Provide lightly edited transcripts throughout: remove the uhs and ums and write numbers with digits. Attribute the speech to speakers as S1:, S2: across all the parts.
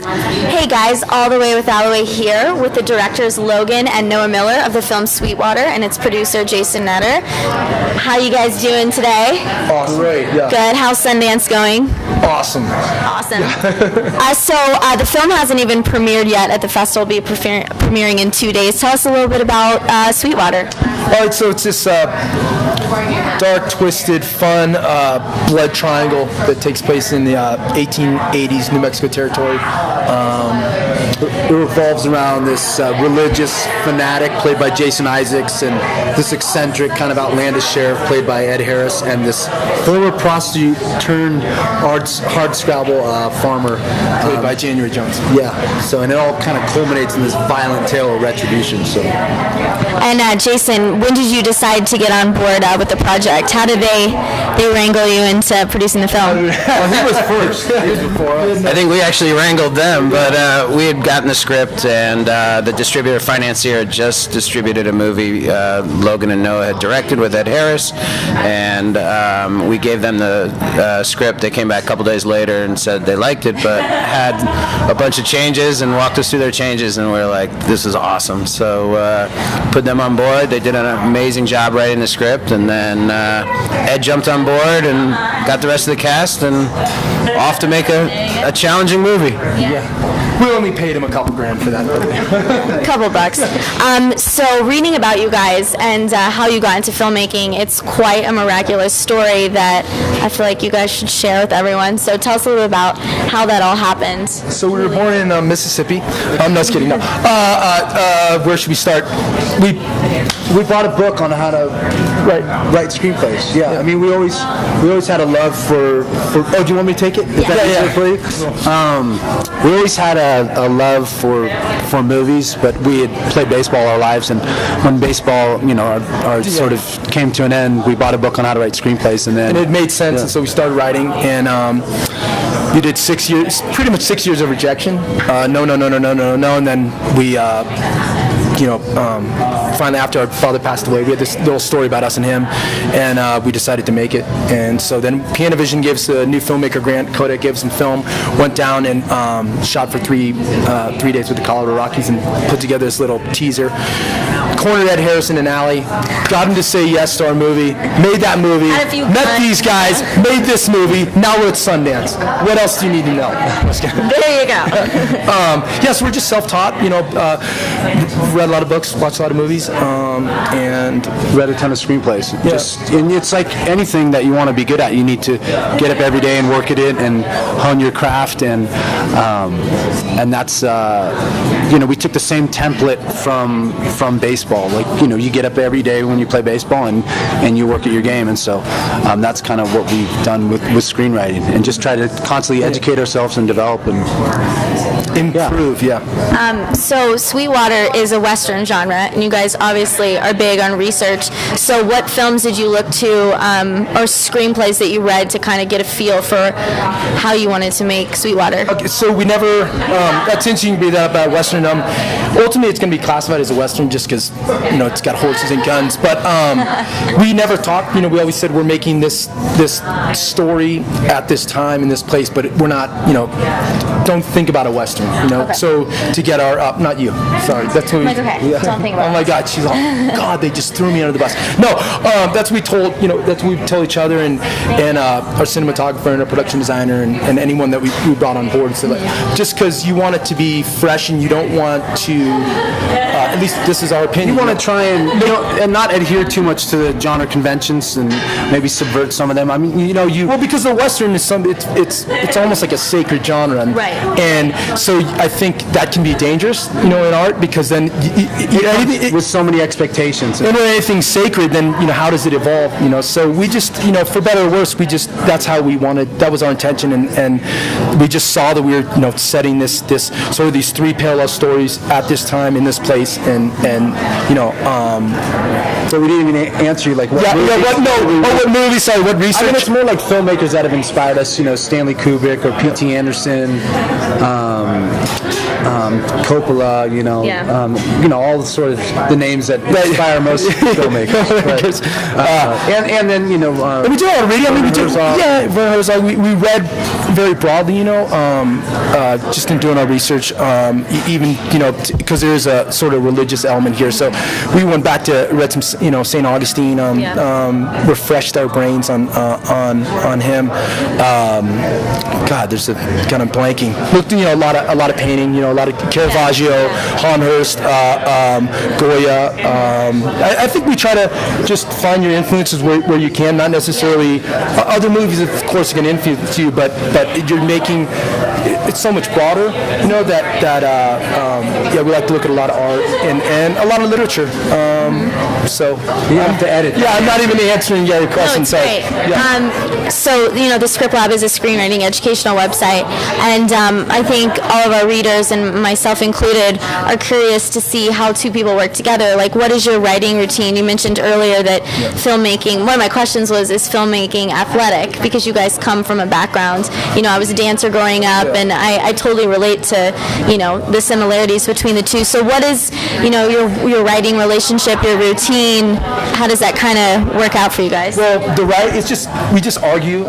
S1: Hey guys, all the way with Alloway here with the directors Logan and Noah Miller of the film Sweetwater and its producer Jason Nutter. How you guys doing today?
S2: Awesome. Great, yeah.
S1: Good. How's Sundance going?
S2: Awesome.
S1: Awesome. So the film hasn't even premiered yet at the festival. It'll be premiering in 2 days. Tell us a little bit about Sweetwater.
S2: All right, so it's this dark, twisted, fun blood triangle that takes place in the 1880s New Mexico territory. It revolves around this religious fanatic played by Jason Isaacs and this eccentric, kind of outlandish sheriff played by Ed Harris and this former prostitute turned hardscrabble farmer played by January Jones. Yeah, so and it all kind of culminates in this violent tale of retribution. So.
S1: And Jason, when did you decide to get on board with the project? How did they wrangle you into producing the film?
S2: Well, he was first. He was before us.
S3: I think we actually wrangled them, but we had gotten the script, and the distributor financier had just distributed a movie Logan and Noah had directed with Ed Harris, and we gave them the script. They came back a couple days later and said they liked it, but had a bunch of changes and walked us through their changes, and we were like, this is awesome. So put them on board. They did an amazing job writing the script, and then Ed jumped on board and got the rest of the cast and off to make a challenging movie.
S2: Yeah. We only paid him a couple grand for that.
S1: A couple bucks. So reading about you guys and how you got into filmmaking, it's quite a miraculous story that I feel like you guys should share with everyone. So tell us a little about how that all happened.
S2: So we were born in Mississippi. I'm just kidding. No. Where should we start? We bought a book on how to write screenplays. Yeah. I mean, we always had a love for. Oh, do you want me to take it?
S1: Yeah.
S4: We always had a love for movies, but we had played baseball our lives, and when baseball, our sort of came to an end, we bought a book on how to write screenplays, and
S2: it made sense, and so we started writing, and we did 6 years, pretty much 6 years of rejection. No, and then we. Finally, after our father passed away, we had this little story about us and him, and we decided to make it. And so then Pianovision gives a new filmmaker grant. Kodak gives some film. Went down and shot for 3 days with the Colorado Rockies and put together this little teaser. Cornered Ed Harris in an alley, got him to say yes to our movie, made that movie, met these guys, made this movie. Now we're at Sundance. What else do you need to know?
S1: There you go.
S2: Yes, we're just self-taught. Read a lot of books, watched a lot of movies, and
S4: read a ton of screenplays.
S2: Yeah.
S4: And it's like anything that you want to be good at. You need to get up every day and work at it and hone your craft, and that's we took the same template from baseball. Like you get up every day when you play baseball and you work at your game, and so that's kind of what we've done with screenwriting, and just try to constantly educate ourselves and develop and
S2: improve.
S1: So Sweetwater is a Western genre, and you guys obviously are big on research. So what films did you look to, or screenplays that you read to kind of get a feel for how you wanted to make Sweetwater?
S2: Okay, so we never. That's interesting to be that about Western. Ultimately, it's going to be classified as a Western just because it's got horses and guns. But we never talked. We always said we're making this story at this time in this place, but we're not. Don't think about a Western.
S1: Okay.
S2: So to get our not you. Sorry, that's what we.
S1: Okay.
S2: Yeah.
S1: Don't think about.
S2: Oh my God, she's all. God, they just threw me under the bus. No, that's what we told. That's what we tell each other and our cinematographer and our production designer and anyone that we brought on board. So just because you want it to be fresh and you don't want to. At least this is our opinion.
S4: You want to try and not adhere too much to the genre conventions and maybe subvert some of them. I mean,
S2: Well, because the Western is it's almost like a sacred genre,
S1: right?
S2: And so I think that can be dangerous, in art, because then
S4: with so many expectations.
S2: And when anything's sacred, then how does it evolve? So we just for better or worse, that's how we wanted. That was our intention, and we just saw that we were setting this sort of these 3 parallel stories at this time in this place, and
S4: So we didn't even answer you like what
S2: what movie? Sorry, what research?
S4: I mean, it's more like filmmakers that have inspired us. Stanley Kubrick or P.T. Anderson, Coppola. All the sort of the names that inspire most filmmakers. And then
S2: we do all reading. I mean, we do. Werner Herzog. We read very broadly, just in doing our research, even, because there is a sort of religious element here. So we went back to read some, St. Augustine, refreshed our brains on him. God, there's a kind of blanking. Looked, a lot of painting, a lot of Caravaggio, Hahn-Hurst, Goya. I think we try to just find your influences where you can, not necessarily other movies, of course, can influence you, but you're making it's so much broader, that we like to look at a lot of art and a lot of literature. So
S4: you have to edit.
S2: Yeah, I'm not even answering your question.
S1: No, it's great.
S2: Yeah.
S1: So the Script Lab is a screenwriting educational website, and I think all of our readers, and myself included, are curious to see how two people work together. Like, what is your writing routine? You mentioned earlier that filmmaking, one of my questions was, is filmmaking athletic? Because you guys come from a background, I was a dancer growing up, and I totally relate to, the similarities between the two. So what is, your writing relationship, your routine? How does that kind of work out for you guys?
S2: Well, it's just, we just argue,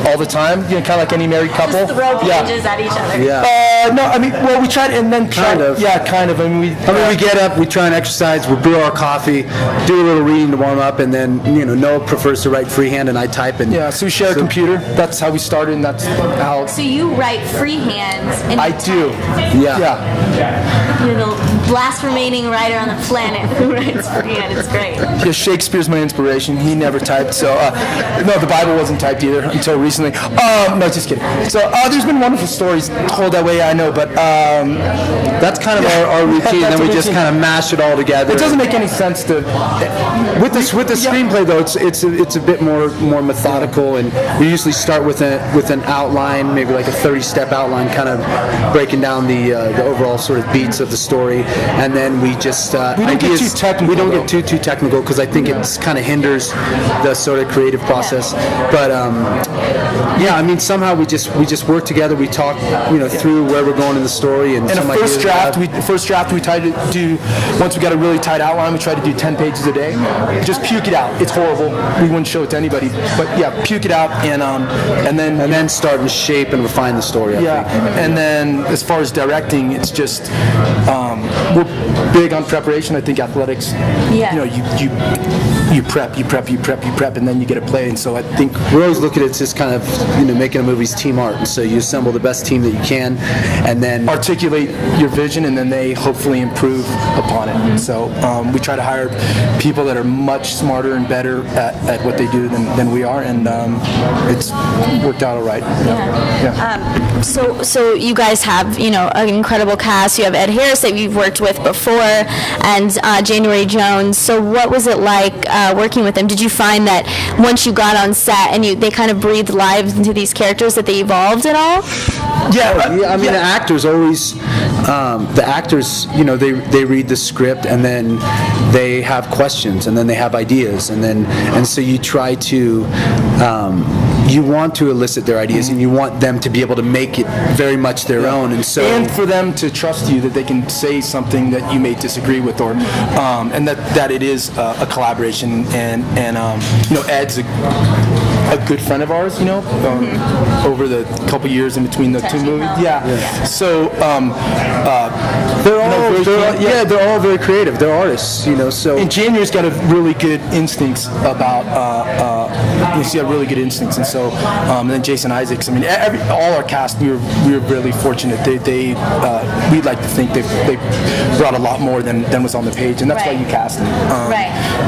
S2: all the time, kind of like any married couple.
S1: Just throw pages at each other.
S4: Yeah.
S2: No, we try to, and then
S4: kind of.
S2: Yeah, kind of. We
S4: get up, we try and exercise, we brew our coffee, do a little reading to warm up, and then, Noah prefers to write freehand and I type. And
S2: so we share a computer. That's how we started, and that's how.
S1: So you write freehand.
S2: I do. Yeah.
S1: You're the last remaining writer on the planet who writes freehand. It's great.
S2: Yeah, Shakespeare's my inspiration. He never typed, so no, the Bible wasn't typed either until recently. No, just kidding. So there's been wonderful stories told that way, I know, but
S4: that's kind of our routine. Then we just kind of mash it all together.
S2: It doesn't make any sense to
S4: with the screenplay though. It's a bit more methodical, and we usually start with an outline, maybe like a 30-step outline, kind of breaking down the overall sort of beats of the story, and then we just
S2: we don't get too technical.
S4: We don't get too technical because I think it kind of hinders the sort of creative process. But somehow we just work together. We talk through where we're going in the story, and
S2: a first draft we try to do. Once we got a really tight outline, we try to do 10 pages a day. Just puke it out. It's horrible. We wouldn't show it to anybody, but puke it out and then
S4: start to shape and refine the story.
S2: And then as far as directing, it's just we're big on preparation. I think athletics. You prep, and then you get a play. And so I think
S4: we always look at it as just kind of making a movie's team art. And so you assemble the best team that you can, and then
S2: articulate your vision, and then they hopefully improve upon it. And so we try to hire people that are much smarter and better at what they do than we are, and it's worked out all right.
S1: So you guys have an incredible cast. You have Ed Harris that you've worked with before, and January Jones. So what was it like working with them? Did you find that once you got on set and they kind of breathed life into these characters, that they evolved at all?
S4: The actors always, they read the script, and then they have questions, and then they have ideas, and so you try to, you want to elicit their ideas, and you want them to be able to make it very much their own,
S2: and for them to trust you that they can say something that you may disagree with, or and that it is a collaboration, and Ed's a good friend of ours, over the couple years in between the two movies. So
S4: they're all very creative. They're artists, So
S2: and January's got a really good instincts about. He's got really good instincts, and so and then Jason Isaacs. I mean, all our cast, we were really fortunate. They we'd like to think they brought a lot more than was on the page, and that's why you cast them.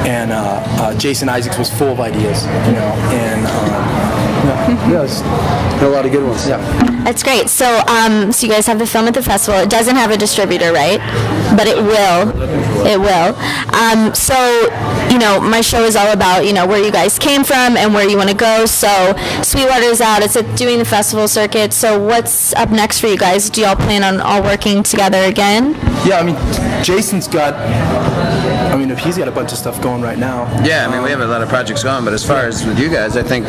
S2: And Jason Isaacs was full of ideas, and.
S4: Yes, a lot of good ones.
S1: That's great. So, so you guys have the film at the festival. It doesn't have a distributor, right? But it will. It will. So, my show is all about, where you guys came from and where you want to go. So, Sweetwater's out. It's doing the festival circuit. So, what's up next for you guys? Do y'all plan on all working together again?
S2: Yeah, I mean, Jason's got I mean, if he's got a bunch of stuff going right now.
S3: Yeah, I mean, we have a lot of projects going, but as far as with you guys, I think,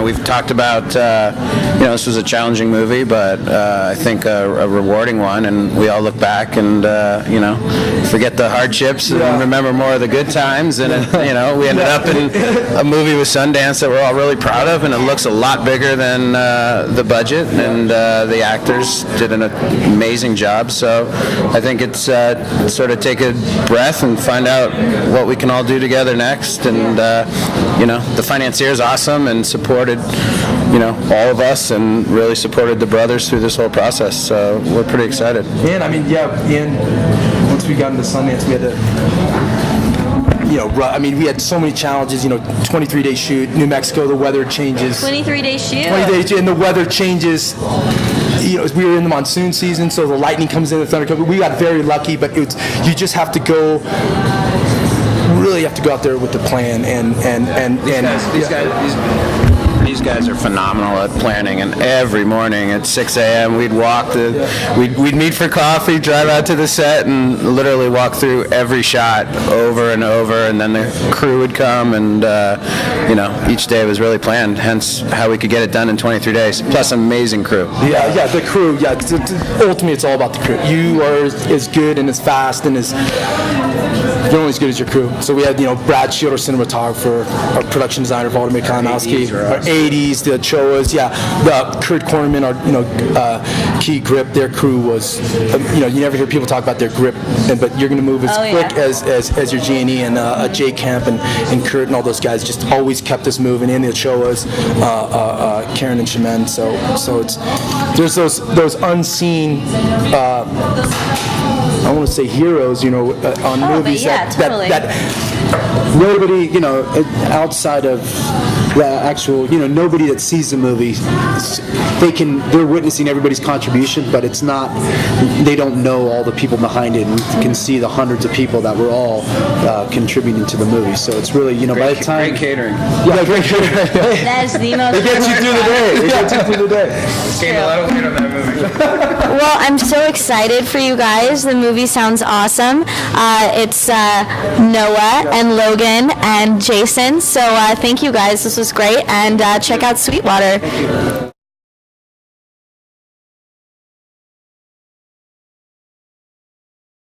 S3: we've talked about, this was a challenging movie, but I think a rewarding one, and we all look back and, forget the hardships and remember more of the good times, and, we ended up in a movie with Sundance that we're all really proud of, and it looks a lot bigger than the budget, and the actors did an amazing job, so I think it's sort of take a breath and find out what we can all do together next, and the financier is awesome and supported all of us and really supported the brothers through this whole process, so we're pretty excited.
S2: And I mean, and once we got into Sundance, we had to we had so many challenges, 23-day shoot, New Mexico, the weather changes.
S1: 23-day shoot.
S2: 20 days, and the weather changes. We were in the monsoon season, so the lightning comes in, the thunder comes in. We got very lucky, but you just have to go, really have to go out there with the plan,
S3: These guys are phenomenal at planning, and every morning at 6 a.m. we'd we'd meet for coffee, drive out to the set, and literally walk through every shot over and over, and then the crew would come, and each day was really planned, hence how we could get it done in 23 days, plus amazing crew.
S2: Yeah, the crew, ultimately it's all about the crew. You are as good and as fast and you're only as good as your crew. So we had, Brad Shield, our cinematographer, our production designer, Vladimir Kalinowski, our 80s, the Choas, the Kurt Cornerman, our key grip. Their crew was, you never hear people talk about their grip, but you're going to move as quick as your G&E, and Jay Kemp and Kurt and all those guys just always kept us moving. And the Choas, Karen and Shemin. So there's those unseen. I want to say heroes, on movies that
S4: nobody, outside of the actual, nobody that sees the movie, they're witnessing everybody's contribution, but it's not, they don't know all the people behind it, and you can see the hundreds of people that were all contributing to the movie. So it's really, by the time...
S3: Great catering.
S4: Yeah, great catering.
S1: That's the most...
S2: It gets you through the day. It gets you through the day.
S3: Gained a lot of weight on that movie.
S1: Well, I'm so excited for you guys. The movie sounds awesome. It's Noah and Logan and Jason. So thank you guys. This was great. And check out Sweetwater.